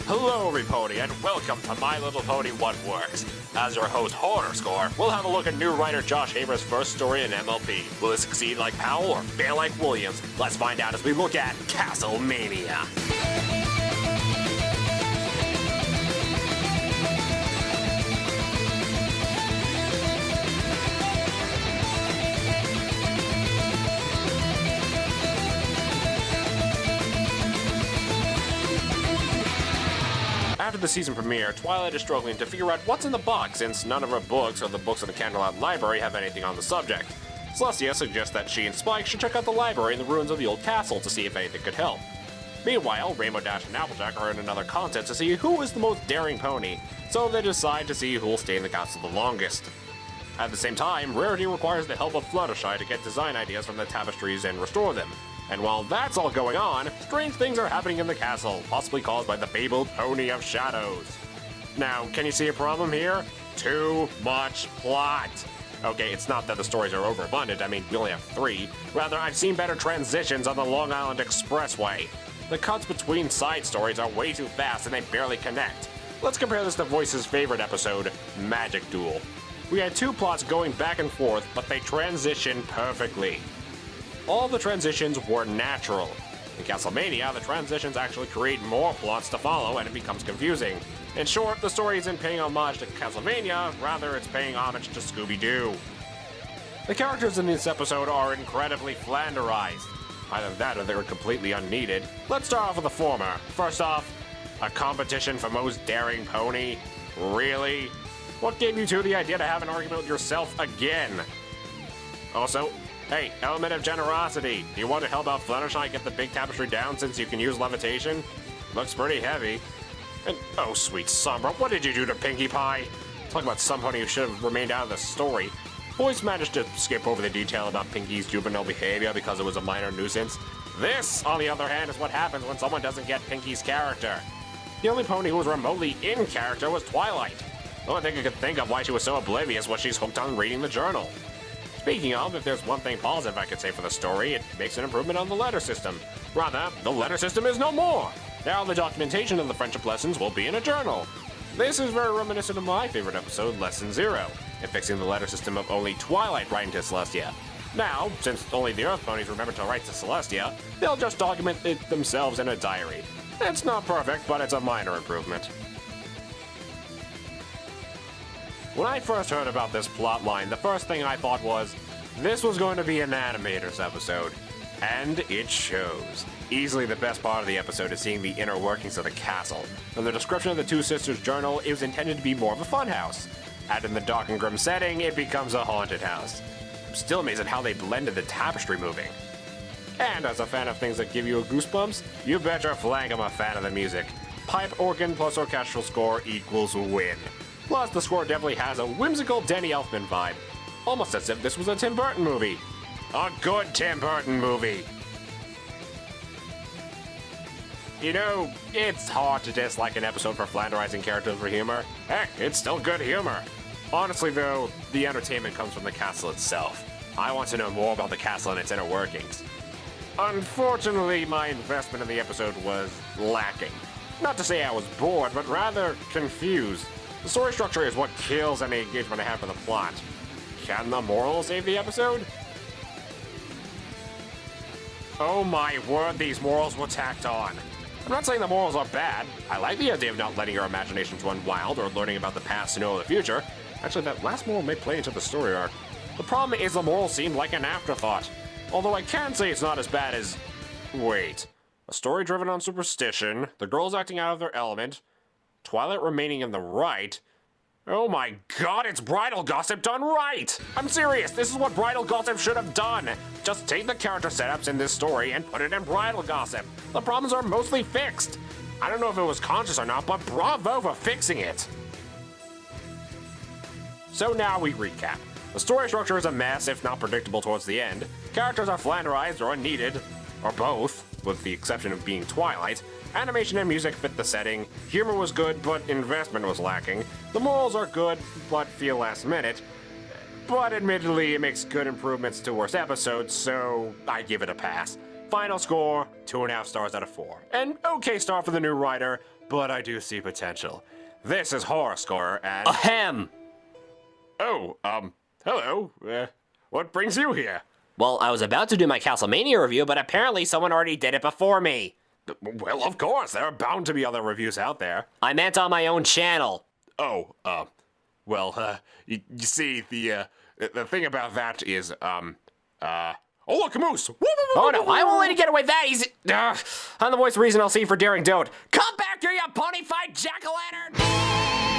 Hello everybody, and welcome to My Little Pony What Works. As your host, Hornerscore, we'll have a look at new writer Josh Haber's first story in MLP. Will it succeed like Powell or fail like Williams? Let's find out as we look at Castlevania. After the season premiere, Twilight is struggling to figure out what's in the box since none of her books or the books in the Candlelight Library have anything on the subject. Celestia suggests that she and Spike should check out the library in the ruins of the old castle to see if anything could help. Meanwhile, Rainbow Dash and Applejack are in another contest to see who is the most daring pony, so they decide to see who will stay in the castle the longest. At the same time, Rarity requires the help of Fluttershy to get design ideas from the tapestries and restore them. And while that's all going on, strange things are happening in the castle, possibly caused by the fabled Pony of Shadows. Now, can you see a problem here? Too much plot. Okay, it's not that the stories are overabundant, I mean, we only have 3. Rather, I've seen better transitions on the Long Island Expressway. The cuts between side stories are way too fast and they barely connect. Let's compare this to Voice's favorite episode, Magic Duel. We had 2 plots going back and forth, but they transitioned perfectly. All the transitions were natural. In Castlevania, the transitions actually create more plots to follow and it becomes confusing. In short, the story isn't paying homage to Castlevania, rather it's paying homage to Scooby-Doo. The characters in this episode are incredibly Flanderized. Either that or they were completely unneeded. Let's start off with the former. First off, a competition for most daring pony? Really? What gave you two the idea to have an argument with yourself again? Also, hey, element of generosity. Do you want to help out Fluttershy get the big tapestry down since you can use levitation? Looks pretty heavy. And oh sweet Sombra, what did you do to Pinkie Pie? Talk about somebody who should have remained out of the story. Boys managed to skip over the detail about Pinkie's juvenile behavior because it was a minor nuisance. This, on the other hand, is what happens when someone doesn't get Pinkie's character. The only pony who was remotely in character was Twilight. The only thing I could think of why she was so oblivious was she's hooked on reading the journal. Speaking of, if there's one thing positive I could say for the story, it makes an improvement on the letter system. Rather, the letter system is no more! Now the documentation of the friendship lessons will be in a journal. This is very reminiscent of my favorite episode, Lesson 0, in fixing the letter system of only Twilight writing to Celestia. Now, since only the Earth Ponies remember to write to Celestia, they'll just document it themselves in a diary. It's not perfect, but it's a minor improvement. When I first heard about this plotline, the first thing I thought was, this was going to be an Animators episode. And it shows. Easily the best part of the episode is seeing the inner workings of the castle. In the description of the two sisters' journal, it was intended to be more of a fun house. Add in the dark and grim setting, it becomes a haunted house. I'm still amazed at how they blended the tapestry moving. And as a fan of things that give you goosebumps, you bet your flank I'm a fan of the music. Pipe organ plus orchestral score equals win. Plus, the score definitely has a whimsical Danny Elfman vibe. Almost as if this was a Tim Burton movie. A good Tim Burton movie. You know, it's hard to dislike an episode for flanderizing characters for humor. Heck, it's still good humor. Honestly though, the entertainment comes from the castle itself. I want to know more about the castle and its inner workings. Unfortunately, my investment in the episode was lacking. Not to say I was bored, but rather confused. The story structure is what kills any engagement I have for the plot. Can the moral save the episode? Oh my word, these morals were tacked on. I'm not saying the morals are bad. I like the idea of not letting your imaginations run wild or learning about the past to know the future. Actually, that last moral may play into the story arc. The problem is the moral seemed like an afterthought. Although I can say it's not as bad as... Wait. A story driven on superstition, the girls acting out of their element, Twilight remaining in the right. Oh my god, it's bridal gossip done right! I'm serious, this is what bridal gossip should have done! Just take the character setups in this story and put it in bridal gossip. The problems are mostly fixed. I don't know if it was conscious or not, but bravo for fixing it! So now we recap. The story structure is a mess, if not predictable towards the end. Characters are flanderized or unneeded, or both, with the exception of being Twilight. Animation and music fit the setting. Humor was good, but investment was lacking. The morals are good, but feel last minute. But admittedly, it makes good improvements to worst episodes, so I give it a pass. Final score, 2.5 stars out of 4. An okay start for the new writer, but I do see potential. This is Horror Score, and... Ahem! Oh, hello. What brings you here? Well, I was about to do my Castlevania review, but apparently someone already did it before me. Well, of course, there are bound to be other reviews out there. I meant on my own channel. Oh, you see, the thing about that is, oh, look, a moose! Oh no, I won't let you get away that easy. I'm the voice of reason I'll see for daring don't. Come back here, you pony-fied jack-o'-lantern!